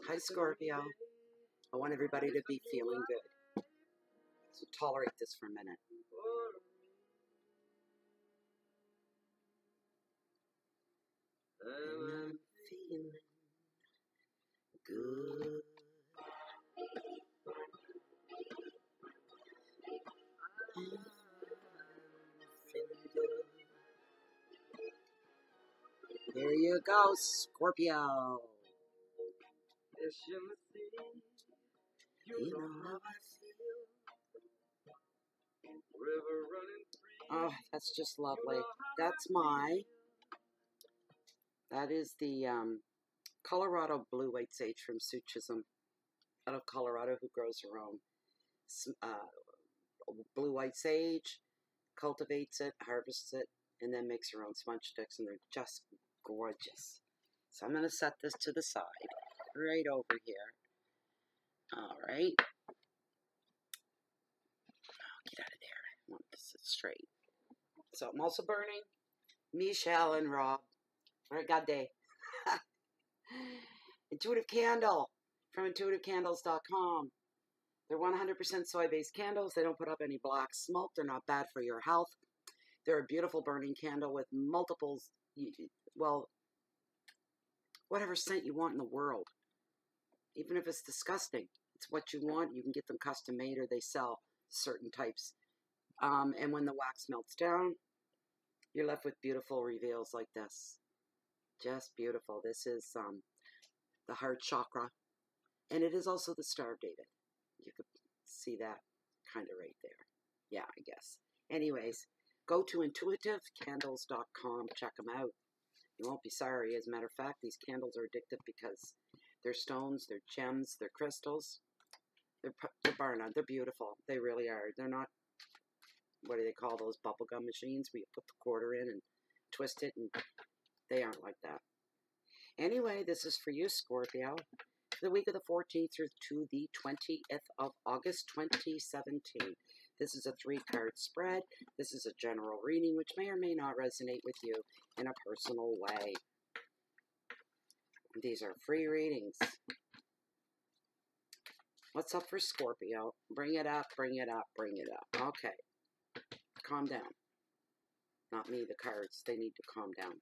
Hi, Scorpio. I want everybody to be feeling good. So tolerate this for a minute. And I'm feeling good. There you go, Scorpio. You know how I feel. Oh, that's just lovely. That is the Colorado blue white sage from Sue Chisholm out of Colorado, who grows her own blue white sage, cultivates it, harvests it, and then makes her own sponge sticks, and they're just gorgeous. So I'm going to set this to the side, right over here. All right. Get out of there. I want to sit straight. So I'm also burning Michelle and Rob. All right, God day. Intuitive Candle from intuitivecandles.com. They're 100% soy-based candles. They don't put up any black smoke. They're not bad for your health. They're a beautiful burning candle with multiples, well, whatever scent you want in the world. Even if it's disgusting, it's what you want. You can get them custom made, or they sell certain types. And when the wax melts down, you're left with beautiful reveals like this. Just beautiful. This is the heart chakra, and it is also the Star of David. You could see that kind of right there. Yeah, I guess. Anyways, go to intuitivecandles.com. Check them out. You won't be sorry. As a matter of fact, these candles are addictive because they're stones, they're gems, they're crystals. They're Barna. They're beautiful. They really are. They're not, what do they call those bubblegum machines where you put the quarter in and twist it, and they aren't like that. Anyway, this is for you, Scorpio. The week of the 14th through to the 20th of August 2017. This is a 3-card spread. This is a general reading which may or may not resonate with you in a personal way. These are free readings. What's up for Scorpio? Bring it up, bring it up, bring it up. Okay. Calm down. Not me, the cards. They need to calm down.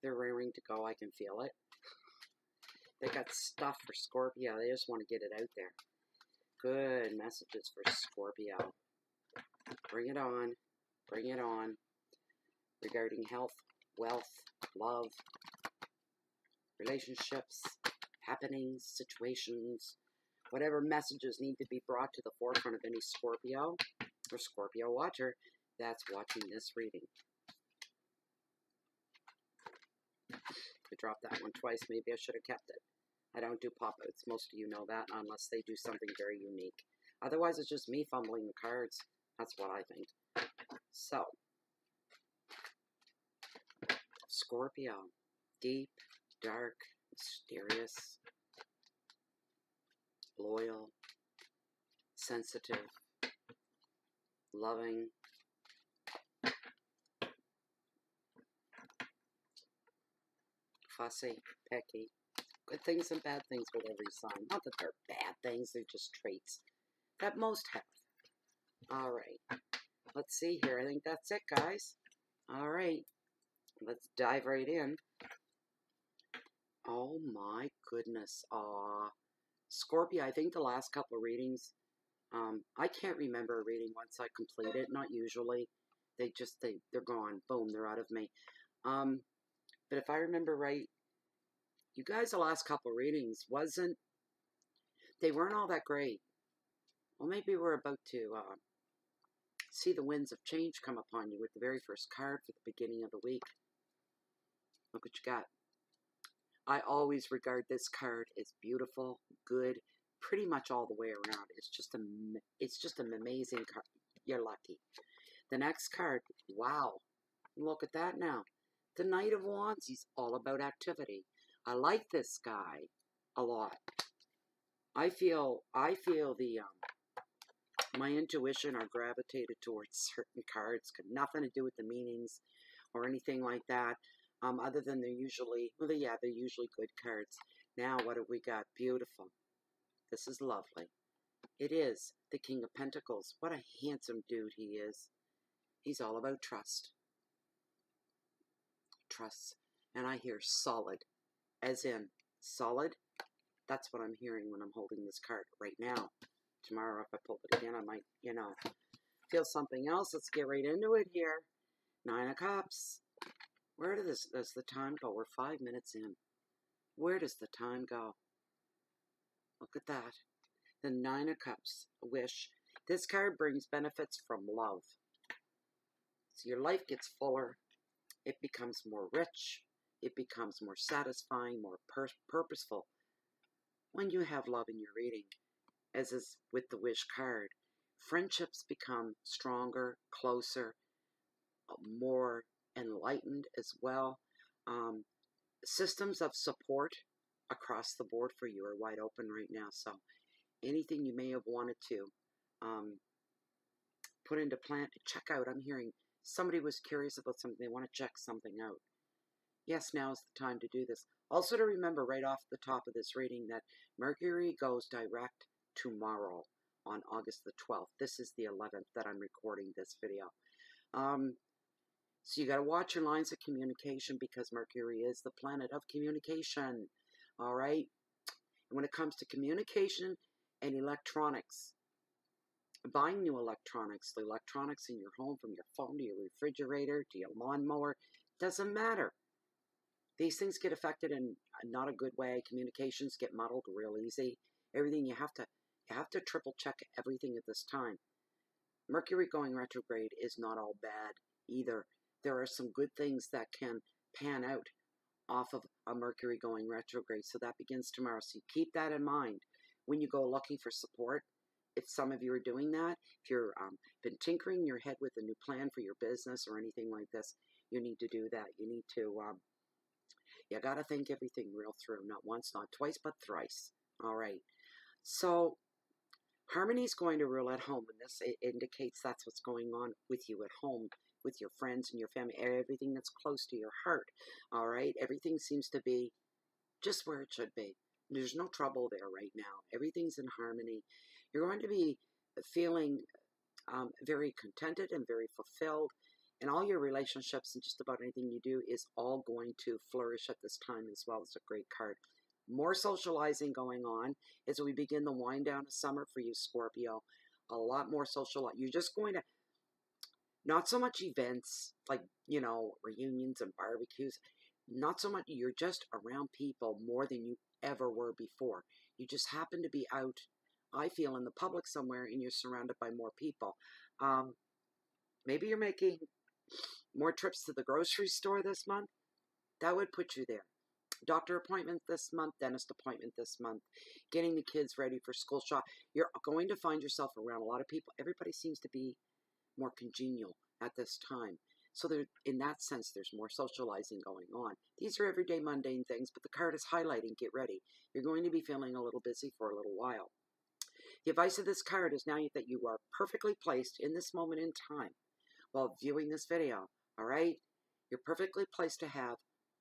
They're raring to go. I can feel it. They got stuff for Scorpio. They just want to get it out there. Good messages for Scorpio. Bring it on. Bring it on. Regarding health, wealth, love, relationships, happenings, situations, whatever messages need to be brought to the forefront of any Scorpio or Scorpio watcher that's watching this reading. I dropped that one twice. Maybe I should have kept it. I don't do pop-outs. Most of you know that, unless they do something very unique. Otherwise, it's just me fumbling the cards. That's what I think. So, Scorpio. Deep, dark, mysterious, loyal, sensitive, loving, fussy, picky. Good things and bad things with every sign. Not that they're bad things, they're just traits that most have. Alright, let's see here. I think that's it, guys. Alright, let's dive right in. Oh my goodness. Scorpio, I think the last couple of readings, I can't remember a reading once I complete it. Not usually. They're gone. Boom, they're out of me. But if I remember right, you guys, the last couple of readings they weren't all that great. Well, maybe we're about to see the winds of change come upon you with the very first card for the beginning of the week. Look what you got. I always regard this card as beautiful, good, pretty much all the way around. It's just an amazing card. You're lucky. The next card, wow. Look at that now. The Knight of Wands, he's all about activity. I like this guy a lot. I feel the my intuition are gravitated towards certain cards. Got nothing to do with the meanings or anything like that. Other than they're usually, well, they're usually good cards. Now, what have we got? Beautiful. This is lovely. It is the King of Pentacles. What a handsome dude he is. He's all about trust. Trust. And I hear solid, as in solid. That's what I'm hearing when I'm holding this card right now. Tomorrow, if I pull it again, I might, feel something else. Let's get right into it here. 9 of Cups. Where does the time go? We're 5 minutes in. Where does the time go? Look at that. The 9 of Cups. A wish. This card brings benefits from love. So your life gets fuller. It becomes more rich. It becomes more satisfying, more purposeful. When you have love in your reading, as is with the wish card, friendships become stronger, closer, more enlightened as well. Systems of support across the board for you are wide open right now. So anything you may have wanted to put into plan, check out. I'm hearing somebody was curious about something. They want to check something out. Yes, now is the time to do this. Also to remember right off the top of this reading that Mercury goes direct tomorrow on August the 12th. This is the 11th that I'm recording this video. So you got to watch your lines of communication because Mercury is the planet of communication. All right? And when it comes to communication and electronics, buying new electronics, the electronics in your home, from your phone to your refrigerator to your lawnmower, doesn't matter. These things get affected in not a good way. Communications get muddled real easy. Everything you have to triple check everything at this time. Mercury going retrograde is not all bad either. There are some good things that can pan out off of a Mercury going retrograde. So that begins tomorrow. So you keep that in mind when you go looking for support. If some of you are doing that, if you've been tinkering your head with a new plan for your business or anything like this, you need to do that. You need to, you got to think everything real through. Not once, not twice, but thrice. All right. So harmony is going to rule at home. And this indicates that's what's going on with you at home, with your friends and your family, everything that's close to your heart. All right. Everything seems to be just where it should be. There's no trouble there right now. Everything's in harmony. You're going to be feeling very contented and very fulfilled. And all your relationships and just about anything you do is all going to flourish at this time as well. It's a great card. More socializing going on as we begin the wind down of summer for you, Scorpio. A lot more social. You're just going to, not so much events like, reunions and barbecues. Not so much. You're just around people more than you ever were before. You just happen to be out, I feel, in the public somewhere, and you're surrounded by more people. Maybe you're making more trips to the grocery store this month. That would put you there. Doctor appointment this month, dentist appointment this month, getting the kids ready for school shop. You're going to find yourself around a lot of people. Everybody seems to be more congenial at this time. So there, in that sense, there's more socializing going on. These are everyday mundane things, but the card is highlighting, get ready. You're going to be feeling a little busy for a little while. The advice of this card is now that you are perfectly placed in this moment in time while viewing this video, all right? You're perfectly placed to have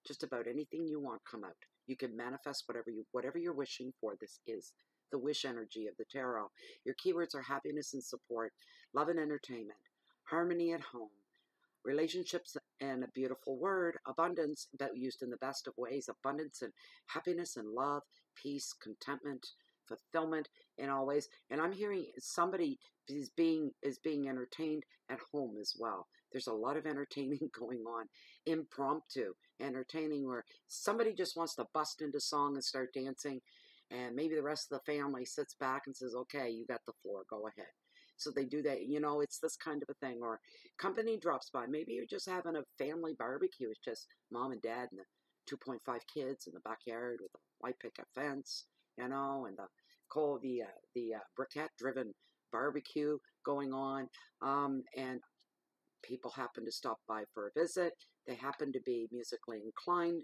just about anything you want come out. You can manifest whatever you're wishing for. This is the wish energy of the tarot. Your keywords are happiness and support, love and entertainment, harmony at home, relationships and a beautiful word, abundance, but used in the best of ways, abundance and happiness and love, peace, contentment, fulfillment in all ways. And I'm hearing somebody is being entertained at home as well. There's a lot of entertaining going on, impromptu entertaining where somebody just wants to bust into song and start dancing, and maybe the rest of the family sits back and says, okay, you got the floor, go ahead. So they do that, it's this kind of a thing. Or company drops by. Maybe you're just having a family barbecue. It's just mom and dad and the 2.5 kids in the backyard with a white picket fence, and the briquette-driven barbecue going on. And people happen to stop by for a visit. They happen to be musically inclined.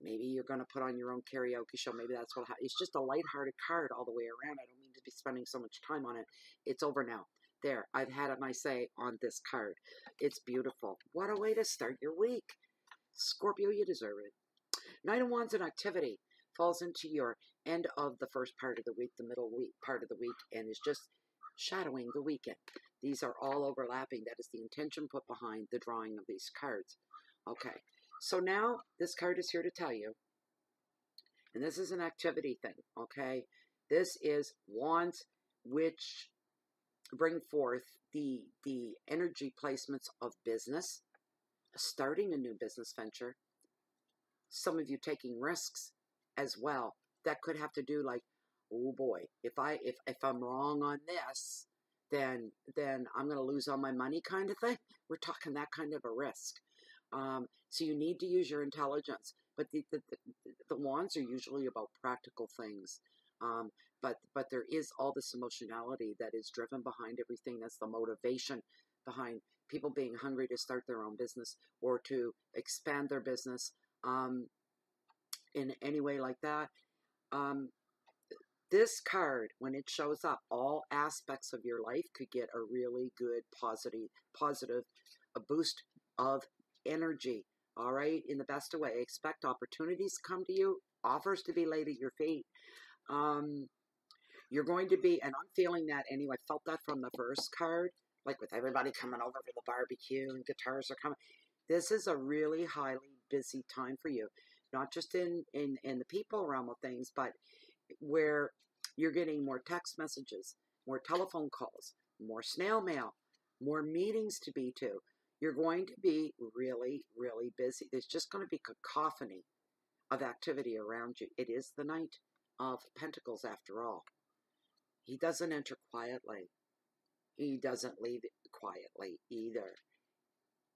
Maybe you're going to put on your own karaoke show. Maybe that's what it's just a lighthearted card all the way around. I don't mean to be spending so much time on it. It's over now. There, I've had my say on this card. It's beautiful. What a way to start your week. Scorpio, you deserve it. Knight of Wands and activity falls into your end of the first part of the week, the middle week part of the week, and is just shadowing the weekend. These are all overlapping. That is the intention put behind the drawing of these cards. Okay, so now this card is here to tell you, and this is an activity thing, okay? This is wands which bring forth the energy placements of business, starting a new business venture, some of you taking risks as well. That could have to do like, oh boy, if I'm wrong on this, then I'm going to lose all my money kind of thing. We're talking that kind of a risk. So you need to use your intelligence. But the wands are usually about practical things. But there is all this emotionality that is driven behind everything. That's the motivation behind people being hungry to start their own business or to expand their business in any way like that. This card, when it shows up, all aspects of your life could get a really good positive, a boost of energy. All right, in the best of way. Expect opportunities to come to you, offers to be laid at your feet. You're going to be, and I'm feeling that anyway. I felt that from the first card, like with everybody coming over for the barbecue and guitars are coming. This is a really highly busy time for you, not just in the people realm of things, but where you're getting more text messages, more telephone calls, more snail mail, more meetings to be to. You're going to be really, really busy. There's just going to be cacophony of activity around you. It is the Knight of Pentacles after all. He doesn't enter quietly. He doesn't leave quietly either.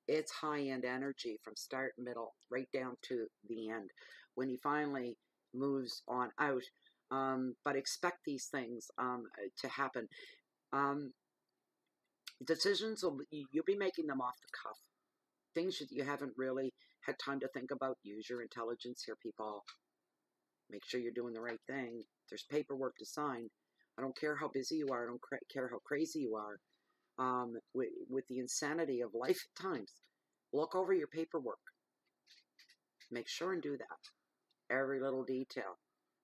It's high-end energy from start, middle, right down to the end when he finally moves on out. But expect these things to happen. Decisions, you'll be making them off the cuff. Things that you haven't really had time to think about. Use your intelligence here, people. Make sure you're doing the right thing. There's paperwork to sign. I don't care how busy you are. I don't care how crazy you are. With the insanity of life at times, look over your paperwork. Make sure and do that. Every little detail.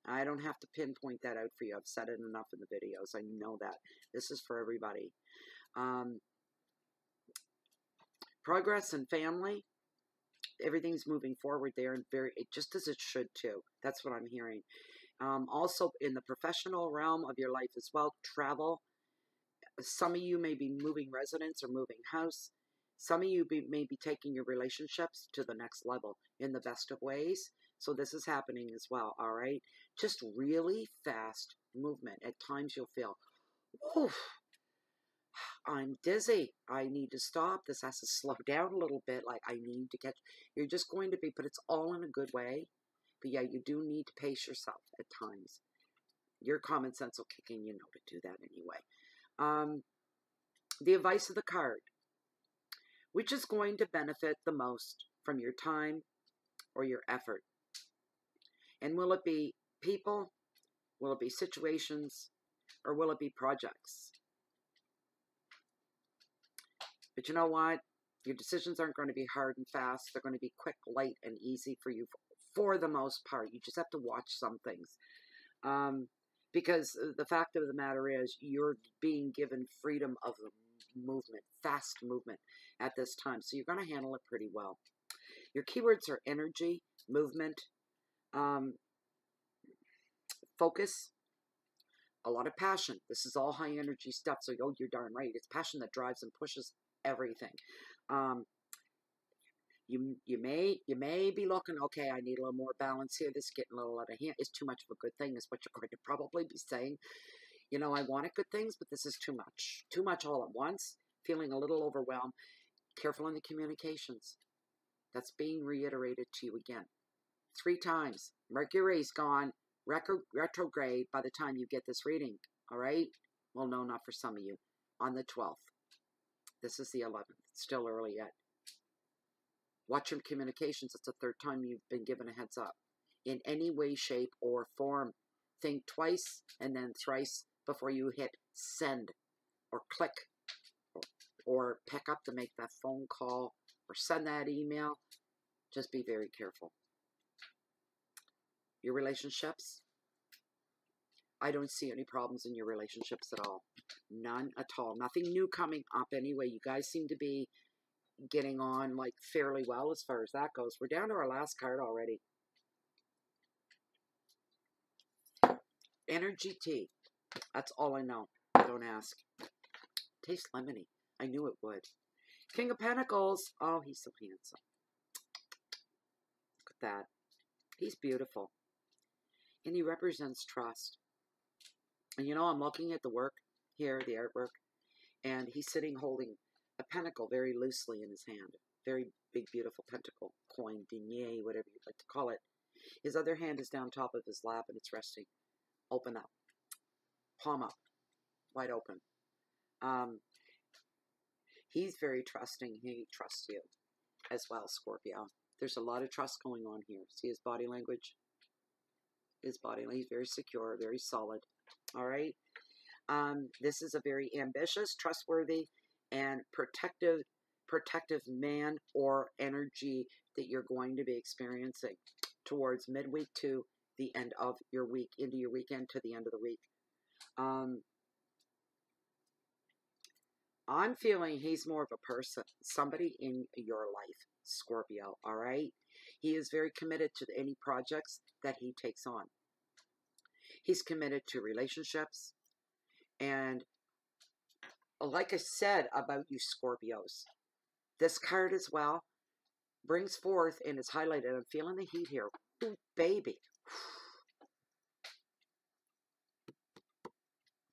I don't have to pinpoint that out for you. I've said it enough in the videos. I know that. This is for everybody. Progress and family. Everything's moving forward there, and just as it should too. That's what I'm hearing. Also in the professional realm of your life as well, travel. Some of you may be moving residence or moving house. Some of you may be taking your relationships to the next level in the best of ways. So this is happening as well, all right? Just really fast movement. At times you'll feel, oof, I'm dizzy. I need to stop. This has to slow down a little bit. Like I need to catch. You're just going to be, but it's all in a good way. But yeah, you do need to pace yourself at times. Your common sense will kick in, you know, to do that anyway. The advice of the card. Which is going to benefit the most from your time or your effort? And will it be people? Will it be situations? Or will it be projects? But you know what? Your decisions aren't going to be hard and fast. They're going to be quick, light, and easy for you for the most part. You just have to watch some things. Because the fact of the matter is you're being given freedom of movement, fast movement at this time. So you're going to handle it pretty well. Your keywords are energy, movement, focus, a lot of passion. This is all high energy stuff. So you're darn right. It's passion that drives and pushes everything. You may be looking, okay, I need a little more balance here. This is getting a little out of hand. It's too much of a good thing is what you're going to probably be saying. You know, I wanted good things, but this is too much. Too much all at once. Feeling a little overwhelmed. Careful in the communications. That's being reiterated to you again. 3 times. Mercury's gone retrograde by the time you get this reading. All right? Well, no, not for some of you. On the 12th. This is the 11th. It's still early yet. Watch your communications. It's the third time you've been given a heads up. In any way, shape, or form, think twice and then thrice before you hit send or click or pick up to make that phone call or send that email. Just be very careful. Your relationships, I don't see any problems in your relationships at all. None at all. Nothing new coming up anyway. You guys seem to be getting on like fairly well as far as that goes. We're down to our last card already. Energy tea. That's all I know. Don't ask. Tastes lemony. I knew it would. King of Pentacles. Oh, he's so handsome. Look at that. He's beautiful. And he represents trust. And you know, I'm looking at the work here, the artwork, and he's sitting holding a pentacle very loosely in his hand. Very big, beautiful pentacle, coin, denier, whatever you'd like to call it. His other hand is down top of his lap and it's resting. Open up. Palm up. Wide open. He's very trusting. He trusts you as well, Scorpio. There's a lot of trust going on here. See his body language? His body language. He's very secure, very solid. All right. This is a very ambitious, trustworthy, and protective man or energy that you're going to be experiencing towards midweek to the end of your week, into your weekend to the end of the week. I'm feeling he's more of a person, somebody in your life, Scorpio, all right? He is very committed to any projects that he takes on. He's committed to relationships. And like I said about you Scorpios, this card as well brings forth, and it's highlighted, I'm feeling the heat here. Ooh, baby.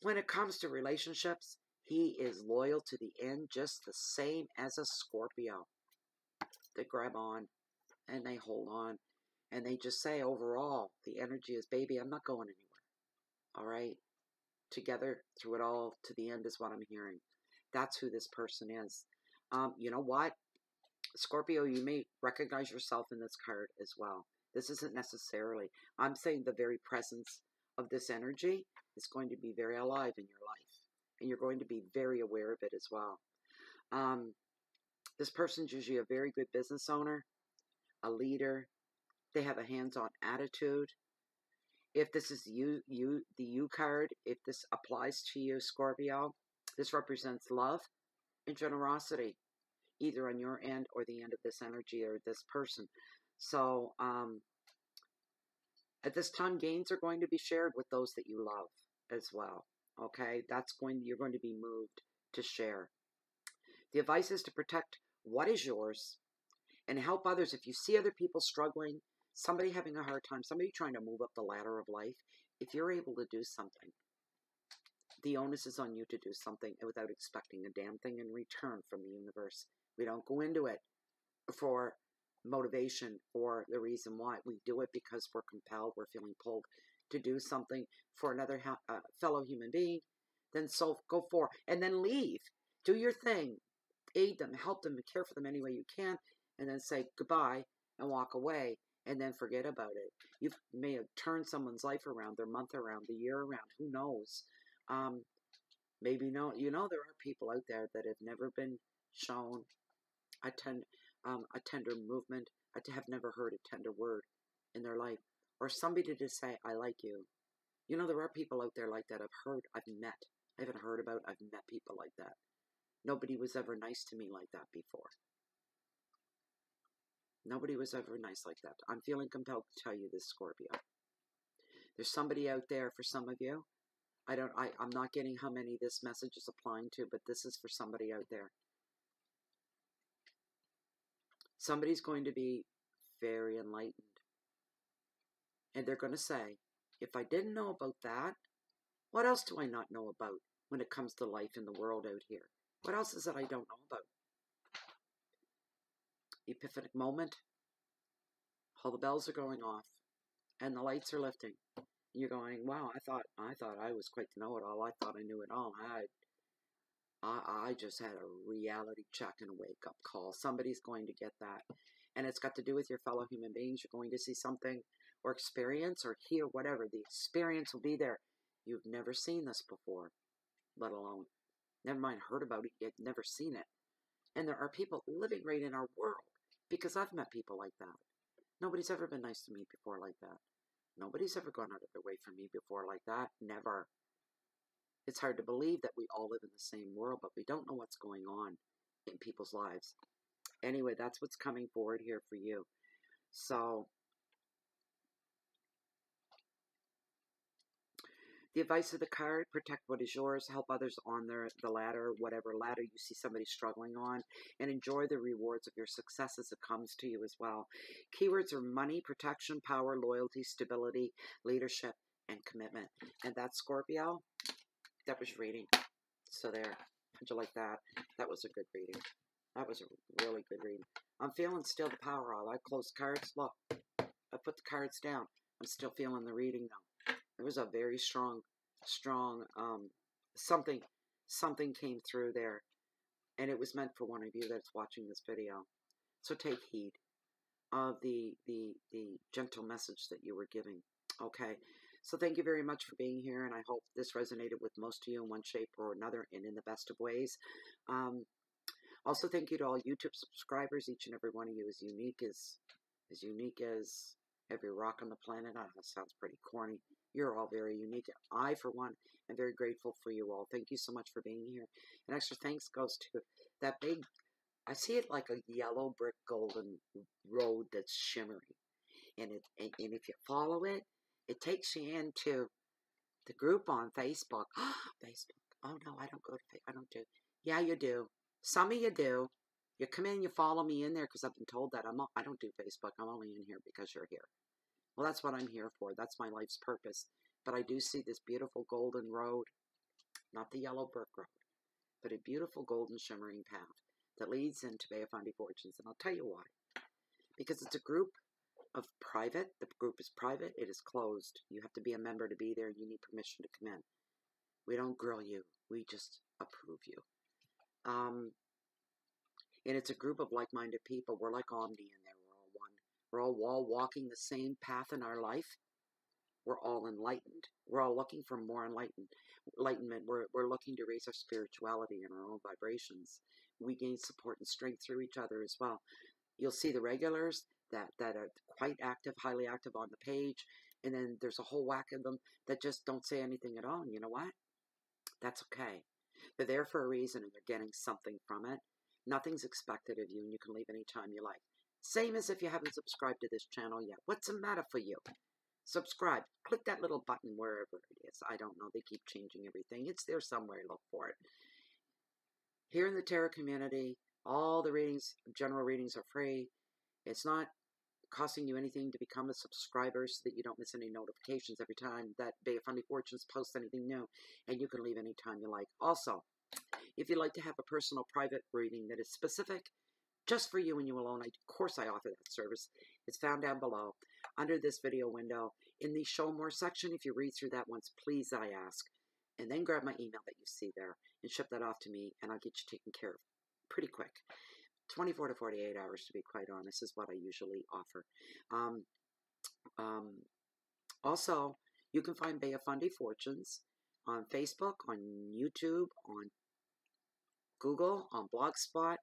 When it comes to relationships, he is loyal to the end, just the same as a Scorpio. They grab on, and they hold on, and they just say, overall, the energy is, baby, I'm not going anywhere. All right? Together, through it all, to the end is what I'm hearing. That's who this person is. You know what? Scorpio, you may recognize yourself in this card as well. This isn't necessarily, I'm saying the very presence of this energy is going to be very alive in your life. And you're going to be very aware of it as well. This person's usually a very good business owner, a leader. They have a hands-on attitude. If this is the you card, if this applies to you, Scorpio, this represents love and generosity, either on your end or the end of this energy or this person. So, at this time, gains are going to be shared with those that you love as well. Okay, you're going to be moved to share. The advice is to protect what is yours and help others. If you see other people struggling, somebody having a hard time, somebody trying to move up the ladder of life, if you're able to do something, the onus is on you to do something without expecting a damn thing in return from the universe. We don't go into it for motivation or the reason why. We do it because we're compelled, we're feeling pulled to do something for another fellow human being. Then so go for, and then leave. Do your thing. Aid them, help them, care for them any way you can, and then say goodbye and walk away, and then forget about it. You may have turned someone's life around, their month around, the year around, who knows? Maybe no. You know, there are people out there that have never been shown a tender movement, have never heard a tender word in their life, or somebody to say, I like you. You know, there are people out there like that I've met. I haven't heard about, I've met people like that. Nobody was ever nice to me like that before. Nobody was ever nice like that. I'm feeling compelled to tell you this, Scorpio. There's somebody out there for some of you. I'm not getting how many this message is applying to, but this is for somebody out there. Somebody's going to be very enlightened. And they're going to say, if I didn't know about that, what else do I not know about when it comes to life in the world out here? What else is it I don't know about? Epiphanic moment. All the bells are going off. And the lights are lifting. And you're going, wow, I thought I was quite the know-it-all. I thought I knew it all. I just had a reality check and a wake-up call. Somebody's going to get that. And it's got to do with your fellow human beings. You're going to see something or experience or hear whatever. The experience will be there. You've never seen this before, let alone, never mind heard about it, yet never seen it. And there are people living right in our world, because I've met people like that. Nobody's ever been nice to me before like that. Nobody's ever gone out of their way for me before like that. Never. It's hard to believe that we all live in the same world, but we don't know what's going on in people's lives. Anyway, that's what's coming forward here for you. So, the advice of the card: protect what is yours, help others on the ladder, whatever ladder you see somebody struggling on, and enjoy the rewards of your success as it comes to you as well. Keywords are money, protection, power, loyalty, stability, leadership, and commitment. And that's Scorpio. That was your reading. So there. How'd you like that? That was a good reading. That was a really good reading. I'm feeling still the power of. I closed cards. Look, I put the cards down. I'm still feeling the reading though. It was a very strong, something came through there. And it was meant for one of you that's watching this video. So take heed of the gentle message that you were giving. Okay. So thank you very much for being here, and I hope this resonated with most of you in one shape or another and in the best of ways. Also, thank you to all YouTube subscribers. Each and every one of you is unique as every rock on the planet. I know that sounds pretty corny. You're all very unique. I, for one, am very grateful for you all. Thank you so much for being here. And extra thanks goes to that big, I see it like a yellow brick golden road that's shimmering. And if you follow it, it takes you into the group on Facebook. Facebook. Oh, no, I don't go to Facebook. I don't do. Yeah, you do. Some of you do. You come in, you follow me in there because I've been told that. I don't do Facebook. I'm only in here because you're here. Well, that's what I'm here for. That's my life's purpose. But I do see this beautiful golden road, not the yellow brick road, but a beautiful golden shimmering path that leads into Bay of Fundy Fortunes. And I'll tell you why. Because it's a group of private. The group is private. It is closed. You have to be a member to be there. You need permission to come in. We don't grill you. We just approve you. And it's a group of like-minded people. We're like Omni in there. We're all one. We're all walking the same path in our life. We're all enlightened. We're all looking for more enlightenment. We're looking to raise our spirituality and our own vibrations. We gain support and strength through each other as well. You'll see the regulars that are quite active, highly active on the page, and then there's a whole whack of them that just don't say anything at all. And you know what? That's okay. They're there for a reason, and they're getting something from it. Nothing's expected of you, and you can leave anytime you like. Same as if you haven't subscribed to this channel yet. What's the matter for you? Subscribe. Click that little button wherever it is. I don't know. They keep changing everything. It's there somewhere. Look for it. Here in the tarot community, all the readings, general readings, are free. It's not costing you anything to become a subscriber so that you don't miss any notifications every time that Bay of Fundy Fortunes posts anything new, and you can leave anytime you like. Also, if you'd like to have a personal private reading that is specific just for you and you alone, of course I offer that service. It's found down below under this video window in the show more section. If you read through that once, please, I ask, and then grab my email that you see there and ship that off to me, and I'll get you taken care of pretty quick. 24 to 48 hours, to be quite honest, is what I usually offer. Also, you can find Bay of Fundy Fortunes on Facebook, on YouTube, on Google, on Blogspot,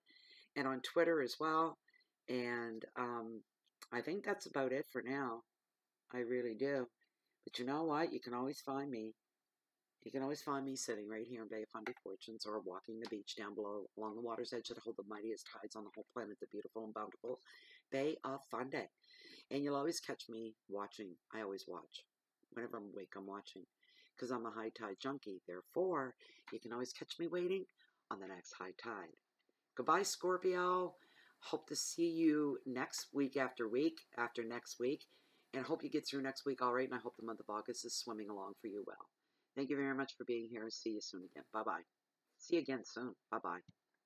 and on Twitter as well. And I think that's about it for now. I really do. But you know what? You can always find me. You can always find me sitting right here in Bay of Fundy Fortunes, or walking the beach down below along the water's edge that hold the mightiest tides on the whole planet, the beautiful and bountiful Bay of Fundy. And you'll always catch me watching. I always watch. Whenever I'm awake, I'm watching. Because I'm a high tide junkie. Therefore, you can always catch me waiting on the next high tide. Goodbye, Scorpio. Hope to see you next week after next week. And hope you get through next week all right. And I hope the month of August is swimming along for you well. Thank you very much for being here. See you soon again. Bye-bye. See you again soon. Bye-bye.